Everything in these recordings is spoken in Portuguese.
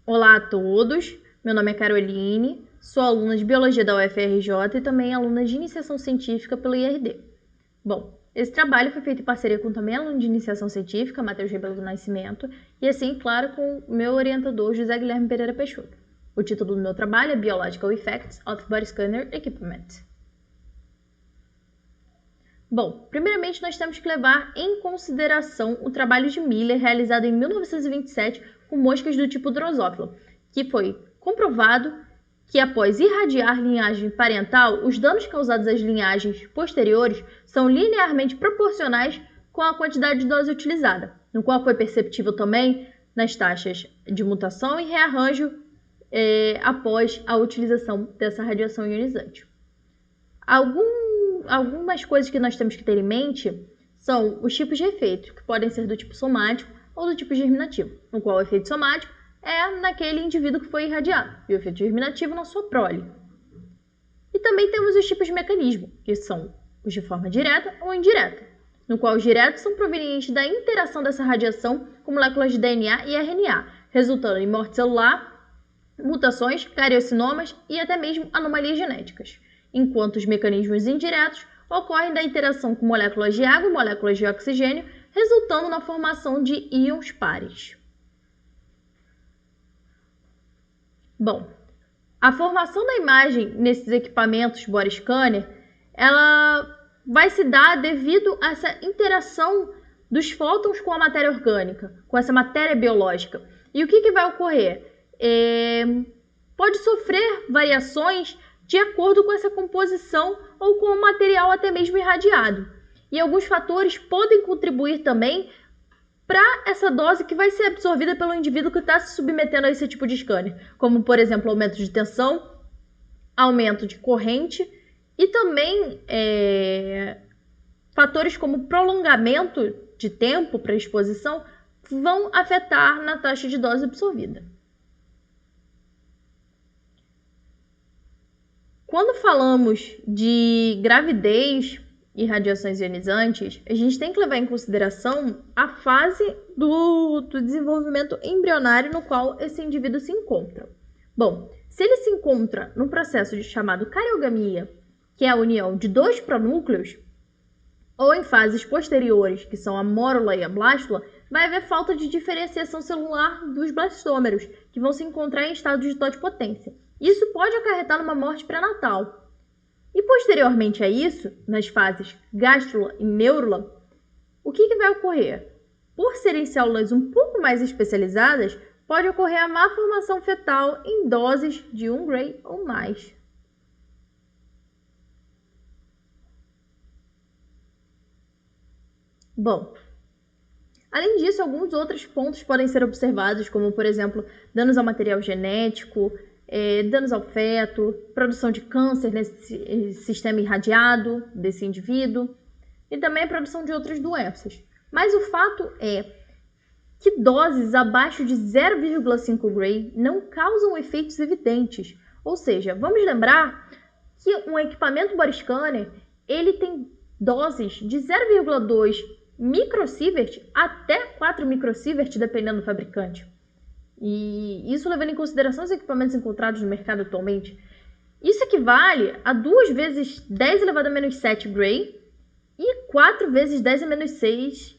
Olá a todos, meu nome é Caroline, sou aluna de Biologia da UFRJ e também aluna de Iniciação Científica pelo IRD. Bom, esse trabalho foi feito em parceria com também aluno de Iniciação Científica, Matheus Rebelo do Nascimento, e assim, claro, com o meu orientador José Guilherme Pereira Peixoto. O título do meu trabalho é Biological Effects of Body Scanner Equipment. Bom, primeiramente nós temos que levar em consideração o trabalho de Miller realizado em 1927 com moscas do tipo Drosophila, que foi comprovado que após irradiar linhagem parental, os danos causados às linhagens posteriores são linearmente proporcionais com a quantidade de dose utilizada, no qual foi perceptível também nas taxas de mutação e rearranjo após a utilização dessa radiação ionizante. Algumas coisas que nós temos que ter em mente são os tipos de efeito, que podem ser do tipo somático ou do tipo germinativo, no qual o efeito somático é naquele indivíduo que foi irradiado, e o efeito germinativo na sua prole. E também temos os tipos de mecanismo, que são os de forma direta ou indireta, no qual os diretos são provenientes da interação dessa radiação com moléculas de DNA e RNA, resultando em morte celular, mutações, cariocinomas e até mesmo anomalias genéticas, enquanto os mecanismos indiretos ocorrem da interação com moléculas de água e moléculas de oxigênio, resultando na formação de íons pares. Bom, a formação da imagem nesses equipamentos body scanner, ela vai se dar devido a essa interação dos fótons com a matéria orgânica, com essa matéria biológica. E o que vai ocorrer? Pode sofrer variações de acordo com essa composição ou com o material até mesmo irradiado. E alguns fatores podem contribuir também para essa dose que vai ser absorvida pelo indivíduo que está se submetendo a esse tipo de scanner, como, por exemplo, aumento de tensão, aumento de corrente e também fatores como prolongamento de tempo para exposição vão afetar na taxa de dose absorvida. Quando falamos de gravidez e radiações ionizantes, a gente tem que levar em consideração a fase do desenvolvimento embrionário no qual esse indivíduo se encontra. Bom, se ele se encontra no processo chamado cariogamia, que é a união de dois pronúcleos, ou em fases posteriores, que são a mórula e a blástula, vai haver falta de diferenciação celular dos blastômeros, que vão se encontrar em estado de totipotência. Isso pode acarretar numa morte pré-natal. E posteriormente a isso, nas fases gástrula e neurula, o que vai ocorrer? Por serem células um pouco mais especializadas, pode ocorrer a malformação fetal em doses de 1 Gray ou mais. Bom, além disso, alguns outros pontos podem ser observados, como, por exemplo, danos ao material genético, danos ao feto, produção de câncer nesse sistema irradiado desse indivíduo e também a produção de outras doenças. Mas o fato é que doses abaixo de 0,5 Gray não causam efeitos evidentes. Ou seja, vamos lembrar que um equipamento body scanner ele tem doses de 0,2 microsievert até 4 microsievert, dependendo do fabricante. E isso levando em consideração os equipamentos encontrados no mercado atualmente. Isso equivale a 2 vezes 10 elevado a menos 7 Gray e 4 vezes 10 a menos 6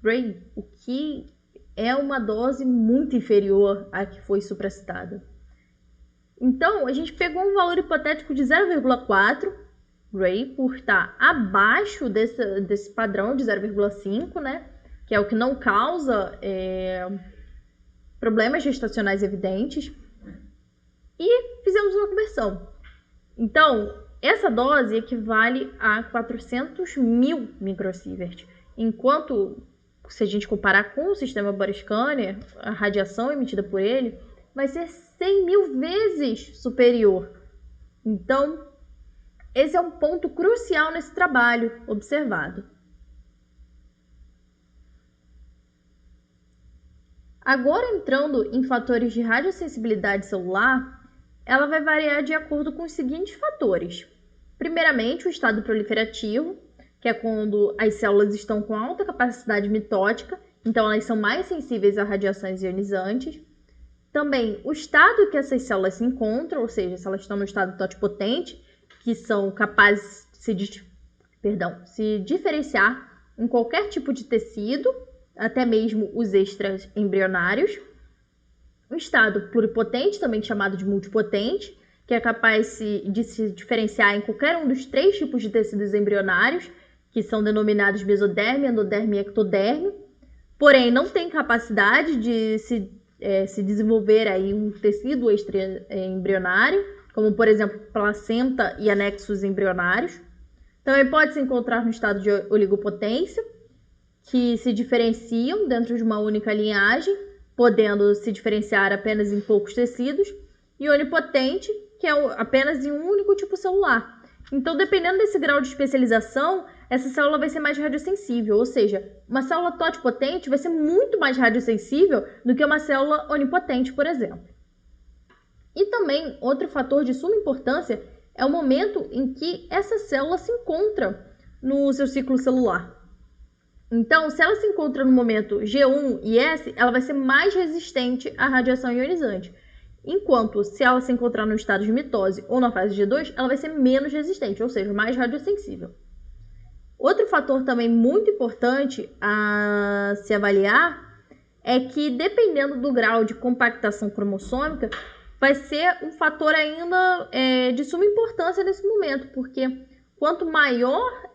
Gray, o que é uma dose muito inferior à que foi supracitada. Então, a gente pegou um valor hipotético de 0,4 Gray por estar abaixo desse padrão de 0,5, né? Que é o que não causa problemas gestacionais evidentes, e fizemos uma conversão. Então, essa dose equivale a 400.000 microsievert, enquanto, se a gente comparar com o sistema body scanner, a radiação emitida por ele vai ser 100.000 vezes superior. Então, esse é um ponto crucial nesse trabalho observado. Agora, entrando em fatores de radiosensibilidade celular, ela vai variar de acordo com os seguintes fatores. Primeiramente, o estado proliferativo, que é quando as células estão com alta capacidade mitótica, então elas são mais sensíveis a radiações ionizantes. Também o estado que essas células se encontram, ou seja, se elas estão no estado totipotente, que são capazes de se diferenciar em qualquer tipo de tecido, até mesmo os extraembrionários. O estado pluripotente, também chamado de multipotente, que é capaz de se diferenciar em qualquer um dos 3 tipos de tecidos embrionários, que são denominados mesoderme, endoderme e ectoderme, porém não tem capacidade de se desenvolver aí um tecido extraembrionário, como por exemplo placenta e anexos embrionários. Também pode se encontrar no estado de oligopotência, que se diferenciam dentro de uma única linhagem, podendo se diferenciar apenas em poucos tecidos, e onipotente, que é apenas em um único tipo celular. Então, dependendo desse grau de especialização, essa célula vai ser mais radiosensível, ou seja, uma célula totipotente vai ser muito mais radiosensível do que uma célula onipotente, por exemplo. E também, outro fator de suma importância é o momento em que essa célula se encontra no seu ciclo celular. Então, se ela se encontra no momento G1 e S, ela vai ser mais resistente à radiação ionizante. Enquanto, se ela se encontrar no estado de mitose ou na fase G2, ela vai ser menos resistente, ou seja, mais radiosensível. Outro fator também muito importante a se avaliar é que, dependendo do grau de compactação cromossômica, vai ser um fator ainda de suma importância nesse momento, porque quanto maior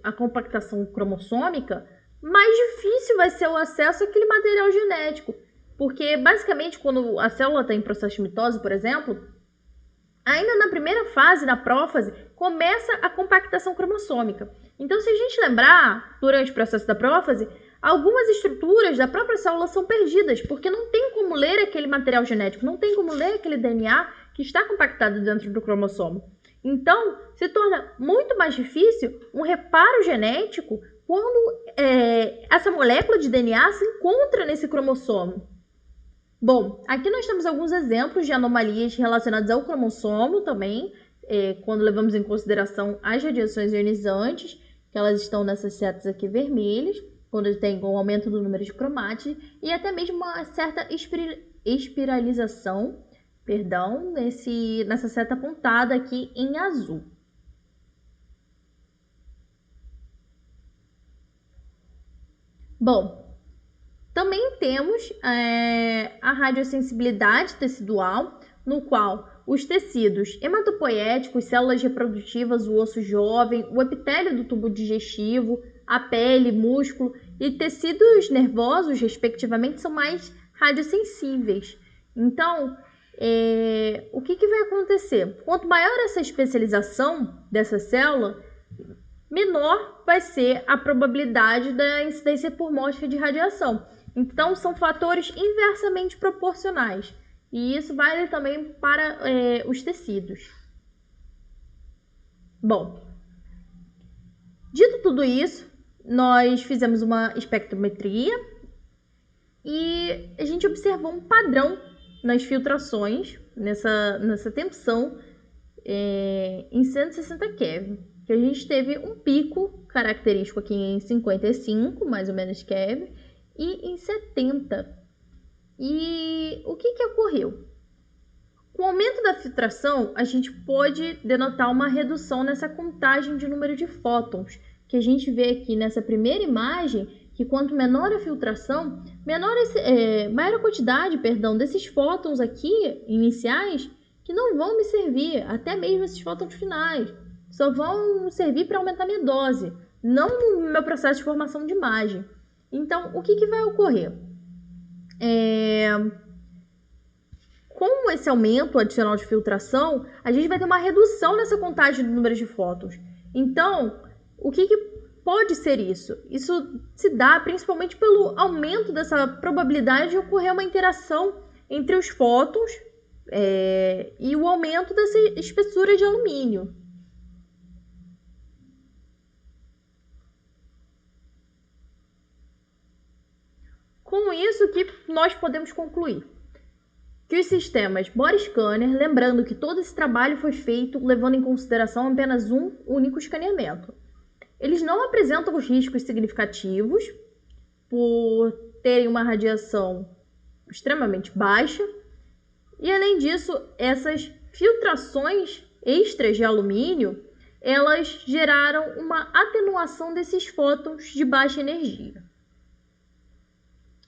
a compactação cromossômica, mais difícil vai ser o acesso àquele material genético. Porque, basicamente, quando a célula está em processo de mitose, por exemplo, ainda na primeira fase, na prófase, começa a compactação cromossômica. Então, se a gente lembrar, durante o processo da prófase, algumas estruturas da própria célula são perdidas, porque não tem como ler aquele material genético, não tem como ler aquele DNA que está compactado dentro do cromossomo. Então, se torna muito mais difícil um reparo genético quando essa molécula de DNA se encontra nesse cromossomo. Bom, aqui nós temos alguns exemplos de anomalias relacionadas ao cromossomo também, quando levamos em consideração as radiações ionizantes, que elas estão nessas setas aqui vermelhas, quando tem um aumento do número de cromátides e até mesmo uma certa espiralização, nessa seta apontada aqui em azul. Bom, também temos a radiosensibilidade tecidual, no qual os tecidos hematopoéticos, células reprodutivas, o osso jovem, o epitélio do tubo digestivo, a pele, músculo e tecidos nervosos, respectivamente, são mais radiosensíveis. Então, o que vai acontecer? Quanto maior essa especialização dessa célula, menor vai ser a probabilidade da incidência por mosca de radiação. Então, são fatores inversamente proporcionais. E isso vale também para os tecidos. Bom, dito tudo isso, nós fizemos uma espectrometria e a gente observou um padrão nas filtrações, nessa tensão em 160 keV, que a gente teve um pico característico aqui em 55, mais ou menos keV, e em 70. E o que ocorreu? Com o aumento da filtração, a gente pode denotar uma redução nessa contagem de número de fótons, que a gente vê aqui nessa primeira imagem, que quanto menor a filtração, maior a quantidade, desses fótons aqui iniciais, que não vão me servir, até mesmo esses fótons finais, só vão servir para aumentar minha dose, não no meu processo de formação de imagem. Então, o que vai ocorrer? Com esse aumento adicional de filtração, a gente vai ter uma redução nessa contagem do número de fótons. Então, o que pode ser isso? Isso se dá principalmente pelo aumento dessa probabilidade de ocorrer uma interação entre os fótons e o aumento dessa espessura de alumínio. Com isso, o que nós podemos concluir? Que os sistemas Body Scanner, lembrando que todo esse trabalho foi feito levando em consideração apenas um único escaneamento, eles não apresentam os riscos significativos por terem uma radiação extremamente baixa. E além disso, essas filtrações extras de alumínio, elas geraram uma atenuação desses fótons de baixa energia.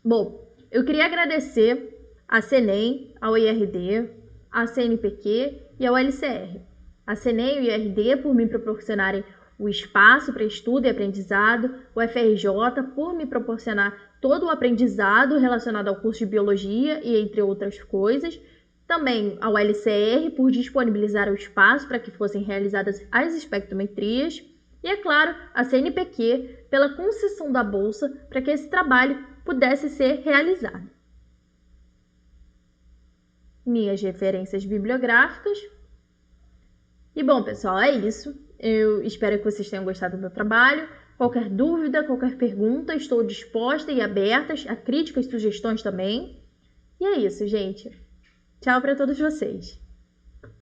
Bom, eu queria agradecer à CNEM, ao IRD, à CNPq e ao LCR. A CNEM e o IRD por me proporcionarem o espaço para estudo e aprendizado, o FRJ por me proporcionar todo o aprendizado relacionado ao curso de Biologia e entre outras coisas, também ao LCR por disponibilizar o espaço para que fossem realizadas as espectrometrias e, é claro, a CNPq pela concessão da bolsa para que esse trabalho pudesse ser realizado. Minhas referências bibliográficas. E bom, pessoal, é isso. Eu espero que vocês tenham gostado do meu trabalho. Qualquer dúvida, qualquer pergunta, estou disposta e aberta a críticas e sugestões também. E é isso, gente. Tchau para todos vocês.